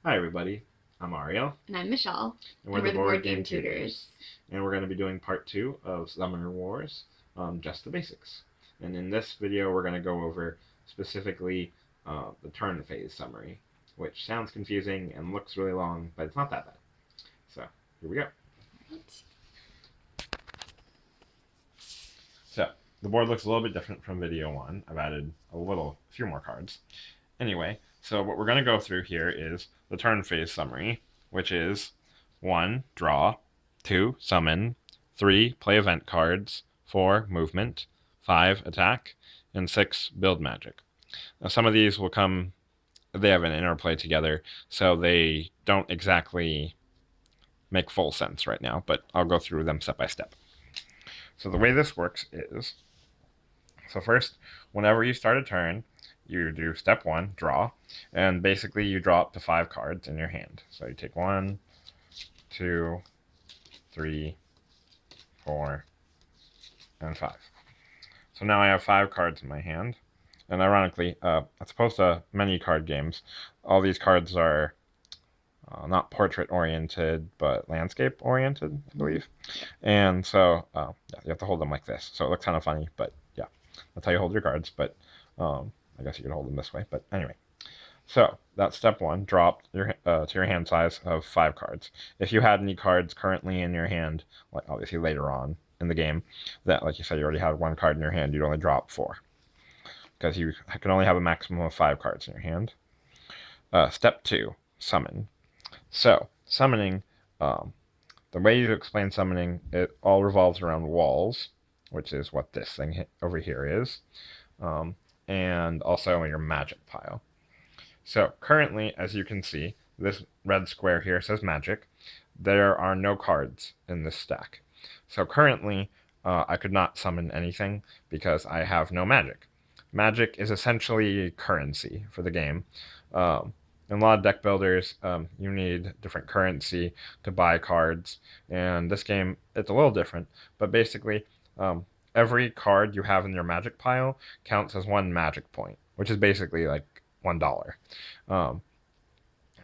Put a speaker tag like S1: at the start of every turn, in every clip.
S1: Hi everybody, I'm Ariel,
S2: And I'm Michelle,
S1: and we're
S2: and
S1: the
S2: we're the
S1: Board
S2: board
S1: Game
S2: game
S1: Tutors.
S2: tutors.
S1: And we're going to be doing part 2 of Summoner Wars, just the basics. And in this video we're going to go over specifically the turn phase summary, which sounds confusing and looks really long, but it's not that bad. So, here we go.
S2: Right.
S1: So, the board looks a little bit different from video 1. I've added a few more cards. Anyway, so what we're going to go through here is the turn phase summary, which is 1. Draw, 2. Summon, 3. Play event cards, 4. Movement, 5. Attack, and 6. Build magic. Now, some of these they have an interplay together, so they don't exactly make full sense right now, but I'll go through them step by step. So the way this works is, so first, whenever you start a turn, you do step 1, draw, and basically you draw up to 5 cards in your hand. So you take 1, 2, 3, 4, and 5. So now I have 5 cards in my hand. And ironically, as opposed to many card games, all these cards are not portrait oriented, but landscape oriented, I believe. And so yeah, you have to hold them like this. So it looks kind of funny, but yeah, that's how you hold your cards. But I guess you could hold them this way. But anyway, so that's step 1. Drop to your hand size of 5 cards. If you had any cards currently in your hand, like obviously later on in the game, that like you said you already had 1 card in your hand, you'd only drop 4 because you can only have a maximum of 5 cards in your hand. Step 2. Summon. So summoning, um, the way you explain summoning, it all revolves around walls, which is what this thing over here is, um, and also your magic pile. So currently, as you can see, this red square here says magic. There are no cards in this stack. So currently, I could not summon anything because I have no magic. Magic is essentially currency for the game. In a lot of deck builders, you need different currency to buy cards, and this game it's a little different. But basically, um, every card you have in your magic pile counts as 1 magic point, which is basically like $1. Um,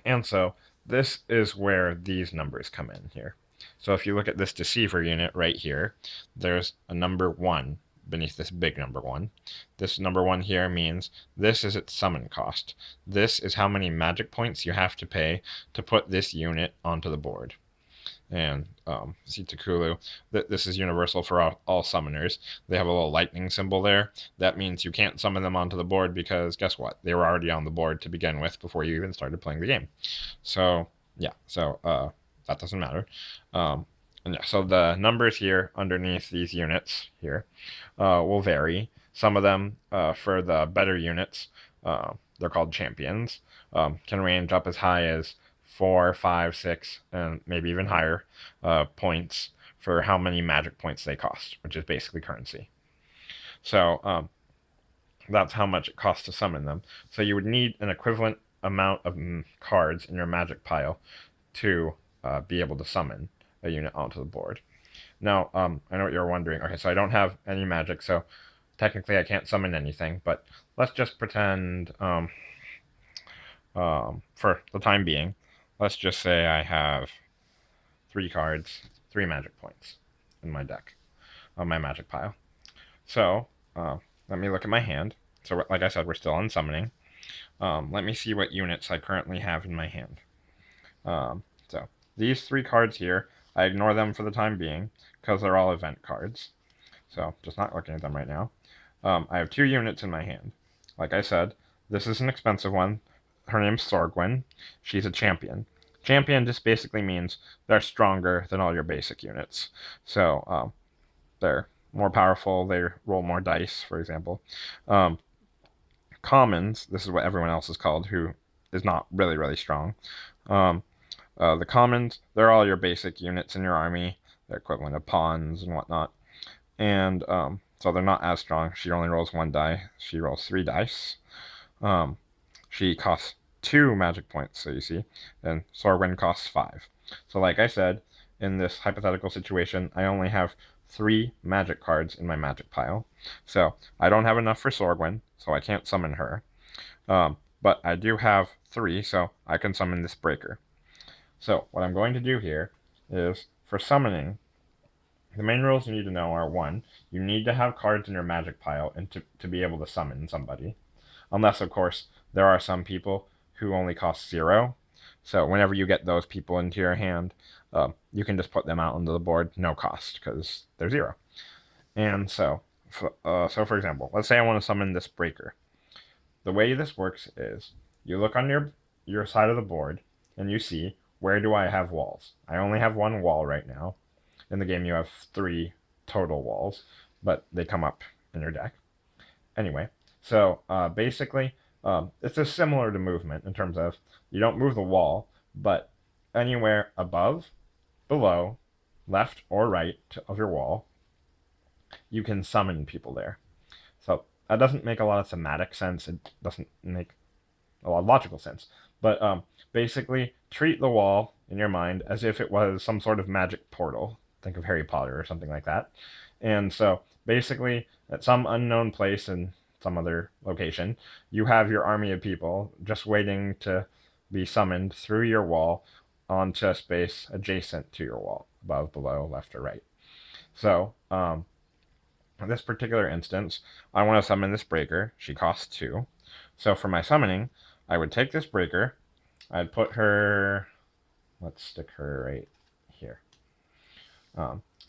S1: and so this is where these numbers come in here. So if you look at this deceiver unit right here, there's a number 1 beneath this big number 1. This number 1 here means this is its summon cost. This is how many magic points you have to pay to put this unit onto the board. And see Takulu, this is universal for all summoners. They have a little lightning symbol there. That means you can't summon them onto the board because guess what? They were already on the board to begin with before you even started playing the game. So yeah, so that doesn't matter. And yeah, so the numbers here underneath these units here will vary. Some of them, for the better units, they're called champions, can range up as high as 4, 5, 6, and maybe even higher points for how many magic points they cost, which is basically currency. So that's how much it costs to summon them. So you would need an equivalent amount of cards in your magic pile to be able to summon a unit onto the board. Now, I know what you're wondering. Okay, so I don't have any magic, so technically I can't summon anything, but let's just pretend, for the time being, let's just say I have 3 cards, 3 magic points in my deck, on my magic pile. So, let me look at my hand. So, like I said, we're still on summoning. Let me see what units I currently have in my hand. So, these 3 cards here, I ignore them for the time being because they're all event cards. So, just not looking at them right now. I have 2 units in my hand. Like I said, this is an expensive one. Her name's Sorgwyn. She's a champion. Champion just basically means they're stronger than all your basic units. So they're more powerful. They roll more dice, for example. Um, Commons, this is what everyone else is called, who is not really, really strong. Um, the commons, they're all your basic units in your army. They're equivalent of pawns and whatnot. And so they're not as strong. She only rolls 1 die. She rolls 3 dice. Um, she costs 2 magic points, so you see, and Sorwyn costs 5. So, like I said, in this hypothetical situation, I only have 3 magic cards in my magic pile. So, I don't have enough for Sorwyn, so I can't summon her. But I do have 3, so I can summon this breaker. So what I'm going to do here is, for summoning, the main rules you need to know are: 1, you need to have cards in your magic pile and to be able to summon somebody. Unless, of course, there are some people who only cost 0. So whenever you get those people into your hand, you can just put them out onto the board, no cost, because they're 0. And so for example, let's say I want to summon this breaker. The way this works is, you look on your side of the board, and you see, where do I have walls? I only have 1 wall right now. In the game, you have 3 total walls, but they come up in your deck. Anyway, so basically, it's just similar to movement in terms of, you don't move the wall, but anywhere above, below, left, or right of your wall, you can summon people there. So that doesn't make a lot of thematic sense. It doesn't make a lot of logical sense. But basically, treat the wall in your mind as if it was some sort of magic portal. Think of Harry Potter or something like that. And so basically, at some unknown place in some other location, you have your army of people just waiting to be summoned through your wall onto a space adjacent to your wall, above, below, left, or right. So in this particular instance, I want to summon this breaker. She costs 2. So for my summoning, I would take this breaker, I'd put her, let's stick her right here.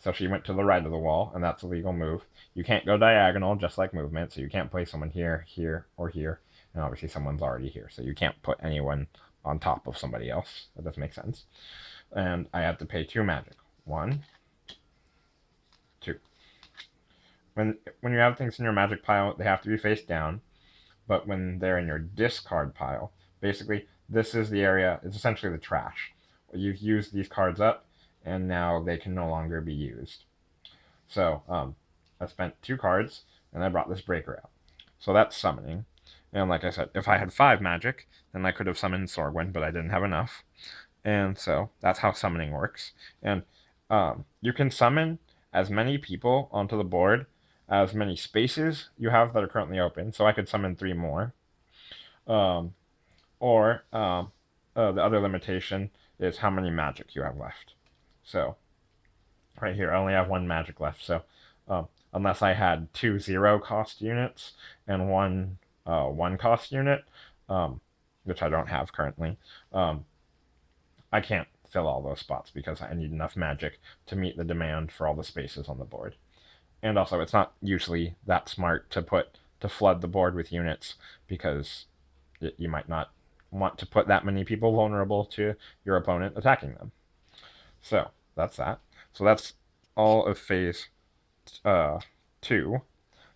S1: So she went to the right of the wall, and that's a legal move. You can't go diagonal, just like movement, so you can't place someone here, here, or here. And obviously someone's already here, so you can't put anyone on top of somebody else. That doesn't make sense. And I have to pay 2 magic. 1, 2. When you have things in your magic pile, they have to be face down. But when they're in your discard pile, basically this is the area, it's essentially the trash. You've used these cards up, and now they can no longer be used. So I spent 2 cards, and I brought this breaker out. So that's summoning. And like I said, if I had 5 magic, then I could have summoned Sorgwen, but I didn't have enough. And so that's how summoning works. And you can summon as many people onto the board as many spaces you have that are currently open. So I could summon 3 more. Or the other limitation is how many magic you have left. So right here, I only have 1 magic left. So unless I had 2 0-cost units and 1 1-cost unit, which I don't have currently, I can't fill all those spots because I need enough magic to meet the demand for all the spaces on the board. And also, it's not usually that smart to flood the board with units, because you might not want to put that many people vulnerable to your opponent attacking them. So that's that. So that's all of phase 2,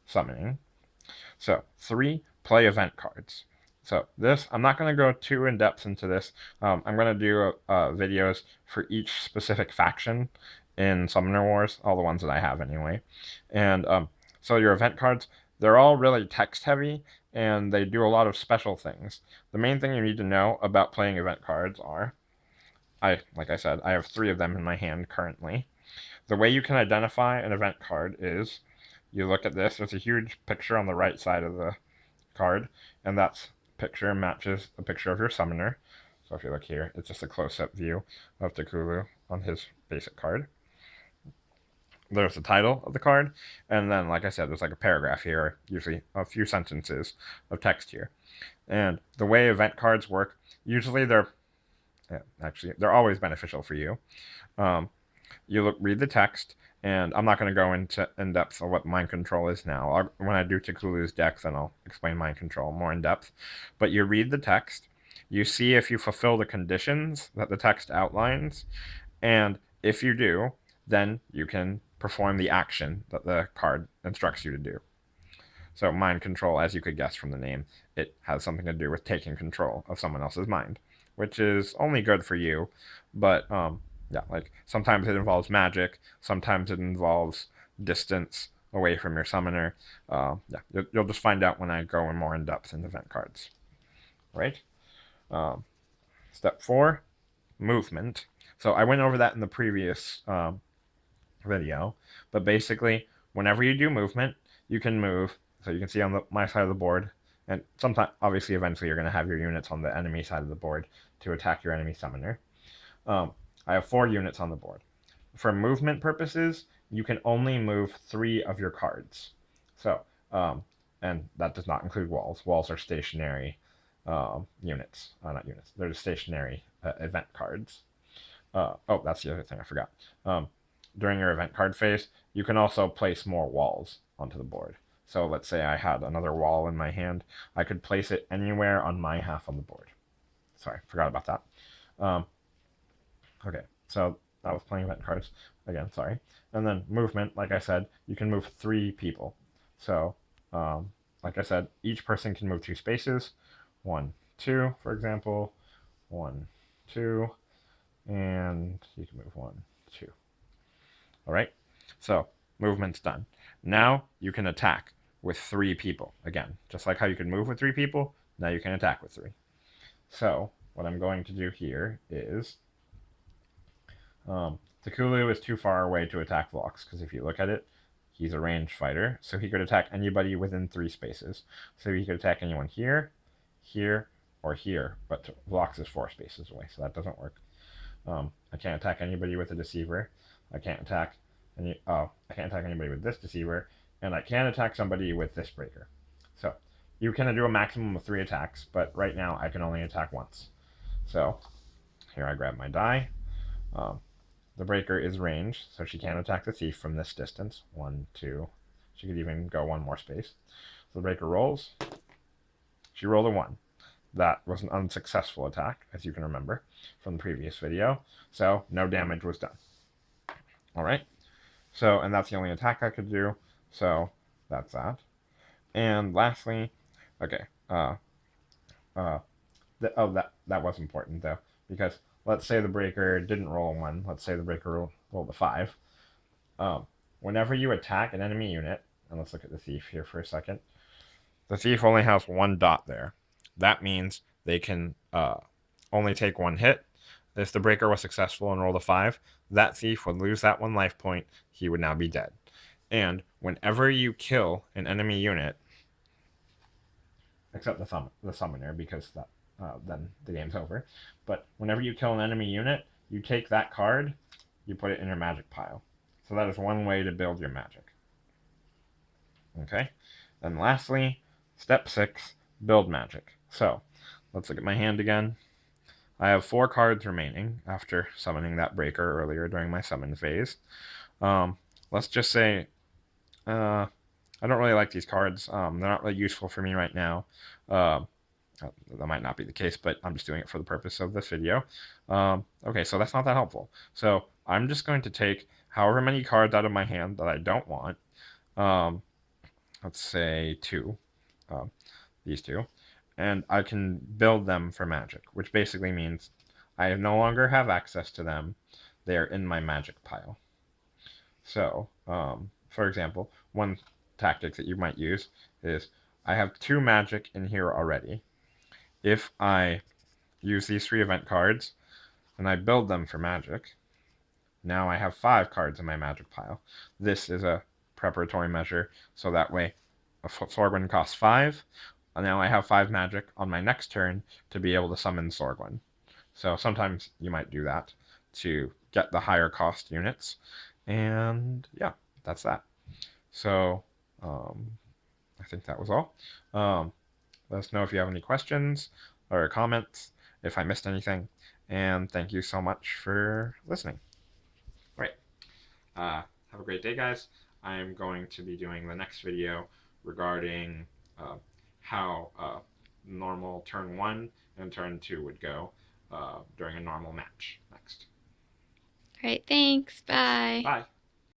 S1: summoning. So 3, play event cards. So this, I'm not going to go too in depth into this. I'm going to do videos for each specific faction in Summoner Wars, all the ones that I have anyway. And so your event cards, they're all really text heavy, and they do a lot of special things. The main thing you need to know about playing event cards are, like I said, I have 3 of them in my hand currently. The way you can identify an event card is, you look at this, there's a huge picture on the right side of the card, and that picture matches a picture of your summoner. So if you look here, it's just a close-up view of Cthulhu on his basic card. There's the title of the card, and then, like I said, there's like a paragraph here, usually a few sentences of text here. And the way event cards work, usually they're always beneficial for you. You read the text, and I'm not going to go into in depth of what mind control is now. When I do Cthulhu's deck, then I'll explain mind control more in depth. But you read the text, you see if you fulfill the conditions that the text outlines, and if you do, then you can perform the action that the card instructs you to do. So mind control, as you could guess from the name, it has something to do with taking control of someone else's mind, which is only good for you. But yeah, like sometimes it involves magic, sometimes it involves distance away from your summoner. Yeah, you'll just find out when I go in more in depth in event cards. Right? Step 4, movement. So I went over that in the previous video, but basically, whenever you do movement, you can move. So you can see on my side of the board, And sometimes, obviously, eventually you're going to have your units on the enemy side of the board to attack your enemy summoner. I have 4 units on the board. For movement purposes, you can only move 3 of your cards. So, and that does not include walls. Walls are stationary units. Not units. They're just stationary event cards. Oh, that's the other thing I forgot. Um, During your event card phase, you can also place more walls onto the board. So let's say I had another wall in my hand. I could place it anywhere on my half on the board. Sorry, forgot about that. Um, okay, so that was playing event cards. Again, sorry. And then movement, like I said, you can move 3 people. So, like I said, each person can move 2 spaces. 1, 2, for example. 1, 2, and you can move 1, 2. All right. So movement's done. Now you can attack with 3 people. Again, just like how you can move with 3 people, now you can attack with 3. So what I'm going to do here is Takulu is too far away to attack Vlox, because if you look at it, he's a ranged fighter, so he could attack anybody within 3 spaces. So he could attack anyone here, here, or here, but Vlox is 4 spaces away, so that doesn't work. I can't attack anybody with a deceiver. I can't attack I can't attack anybody with this deceiver, and I can attack somebody with this breaker. So you can do a maximum of 3 attacks, but right now I can only attack once. So here I grab my die. Um, the breaker is ranged, so she can't attack the thief from this distance. 1, 2. She could even go 1 more space. So the breaker rolls. She rolled a 1. That was an unsuccessful attack, as you can remember from the previous video. So no damage was done. All right. So, and that's the only attack I could do. So that's that. And lastly, okay. That was important though, because let's say the breaker didn't roll a 1. Let's say the breaker rolled a 5. Um, Whenever you attack an enemy unit, and let's look at the thief here for a second. The thief only has 1 dot there. That means they can only take 1 hit. If the breaker was successful and rolled a 5, that thief would lose that 1 life point. He would now be dead. And whenever you kill an enemy unit, except the summoner, because then the game's over. But whenever you kill an enemy unit, you take that card, you put it in your magic pile. So that is one way to build your magic. Okay? Then lastly, step 6, build magic. So, let's look at my hand again. I have 4 cards remaining after summoning that breaker earlier during my summon phase. Let's just say I don't really like these cards. They're not really useful for me right now. That might not be the case, but I'm just doing it for the purpose of this video. Okay, so that's not that helpful. So I'm just going to take however many cards out of my hand that I don't want. Let's say 2. These 2. And I can build them for magic, which basically means I no longer have access to them. They are in my magic pile. So, for example, one tactic that you might use is I have 2 magic in here already. If I use these 3 event cards and I build them for magic, now I have 5 cards in my magic pile. This is a preparatory measure, so that way a Sorgwin costs 5. And now I have 5 magic on my next turn to be able to summon Sorgwin. So sometimes you might do that to get the higher cost units. And yeah, that's that. So I think that was all. Let us know if you have any questions or comments, if I missed anything. And thank you so much for listening. All right. Have a great day, guys. I'm going to be doing the next video regarding how normal turn 1 and turn 2 would go during a normal match next.
S2: All right, thanks. Bye.
S1: Bye.